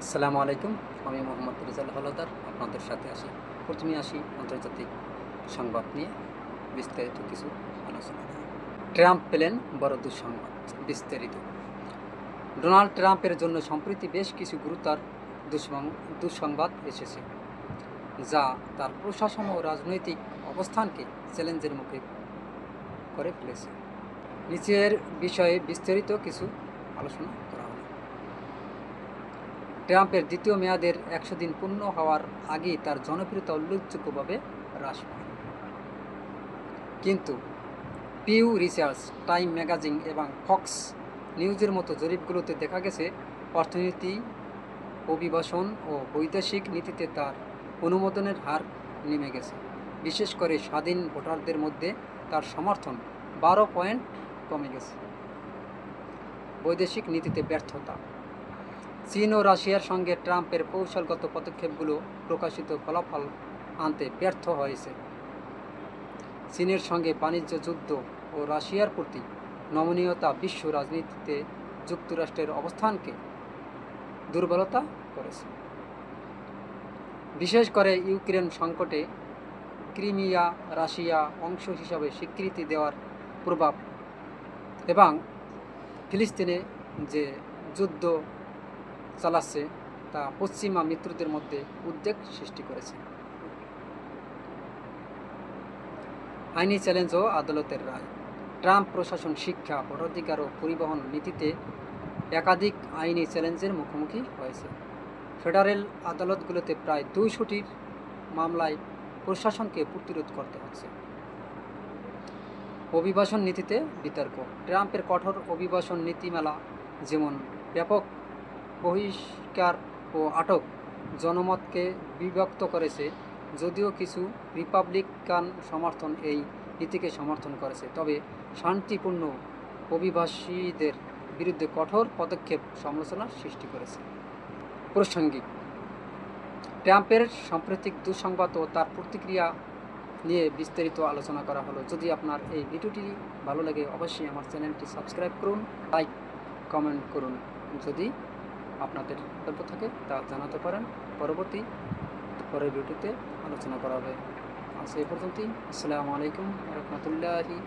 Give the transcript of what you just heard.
আসসালামু আলাইকুম। আমি মোহাম্মদ রেজাল হলদার আপনাদের সাথে প্রথমে আসি আন্তর্জাতিক সংবাদ নিয়ে বিস্তারিত কিছু আলোচনা নিয়ে। ট্রাম্প পেলেন বড় দুঃসংবাদ। বিস্তারিত। ডোনাল্ড ট্রাম্পের জন্য সম্প্রতি বেশ কিছু গুরুতর দুঃসংবাদ এসেছে, যা তার প্রশাসন ও রাজনৈতিক অবস্থানকে চ্যালেঞ্জের মুখে করে ফেলেছে। নিচের বিষয়ে বিস্তারিত কিছু আলোচনা করা হলো। ট্রাম্পের দ্বিতীয় মেয়াদের 100 দিন পূর্ণ হওয়ার আগেই তার জনপ্রিয়তা উল্লেখযোগ্যভাবে হ্রাস পায়। কিন্তু পিউ রিসার্চ, টাইম ম্যাগাজিন এবং ফক্স নিউজের মতো জরিপগুলোতে দেখা গেছে অর্থনীতি, অভিবাসন ও বৈদেশিক নীতিতে তার অনুমোদনের হার নেমে গেছে। বিশেষ করে স্বাধীন ভোটারদের মধ্যে তার সমর্থন 12 পয়েন্ট কমে গেছে। বৈদেশিক নীতিতে ব্যর্থতা। চীন ও রাশিয়ার সঙ্গে ট্রাম্পের কৌশলগত পদক্ষেপগুলো প্রকাশিত ফলাফল আনতে ব্যর্থ হয়েছে। চীনের সঙ্গে বাণিজ্য যুদ্ধ ও রাশিয়ার প্রতি নমনীয়তা বিশ্ব রাজনীতিতে যুক্তরাষ্ট্রের অবস্থানকে দুর্বলতা করেছে। বিশেষ করে ইউক্রেন সংকটে ক্রিমিয়া রাশিয়া অংশ হিসাবে স্বীকৃতি দেওয়ার প্রভাব এবং ফিলিস্তিনে যে যুদ্ধ চালাচ্ছে তা পশ্চিমা মিত্রদের মধ্যে উদ্বেগ সৃষ্টি করেছে। আইনি চ্যালেঞ্জ ও আদালতের রায়। ট্রাম্প প্রশাসন শিক্ষা, ভোটাধিকার ও পরিবহন নীতিতে একাধিক আইনি চ্যালেঞ্জের মুখোমুখি হয়েছে। ফেডারেল আদালতগুলোতে প্রায় 200টির মামলায় প্রশাসনকে প্রতিরোধ করতে হচ্ছে। অভিবাসন নীতিতে বিতর্ক। ট্রাম্পের কঠোর অভিবাসন নীতিমালা, যেমন ব্যাপক বহিষ্কার ও আটক, জনমতকে বিভক্ত করেছে। যদিও কিছু রিপাবলিকান সমর্থন এই নীতিকে সমর্থন করেছে, তবে শান্তিপূর্ণ অভিবাসীদের বিরুদ্ধে কঠোর পদক্ষেপ সমালোচনার সৃষ্টি করেছে। প্রাসঙ্গিক। ট্রাম্পের সাম্প্রতিক দুঃসংবাদ ও তার প্রতিক্রিয়া নিয়ে বিস্তারিত আলোচনা করা হলো। যদি আপনার এই ভিডিওটি ভালো লাগে, অবশ্যই আমার চ্যানেলটি সাবস্ক্রাইব করুন, লাইক, কমেন্ট করুন। যদি আপনাদের মন্তব্য থাকে তা জানাতে পারেন। পরের ভিডিওতে আলোচনা করা হবে। আজ এই পর্যন্তই। আসসালামু আলাইকুম ওয়া রাহমাতুল্লাহি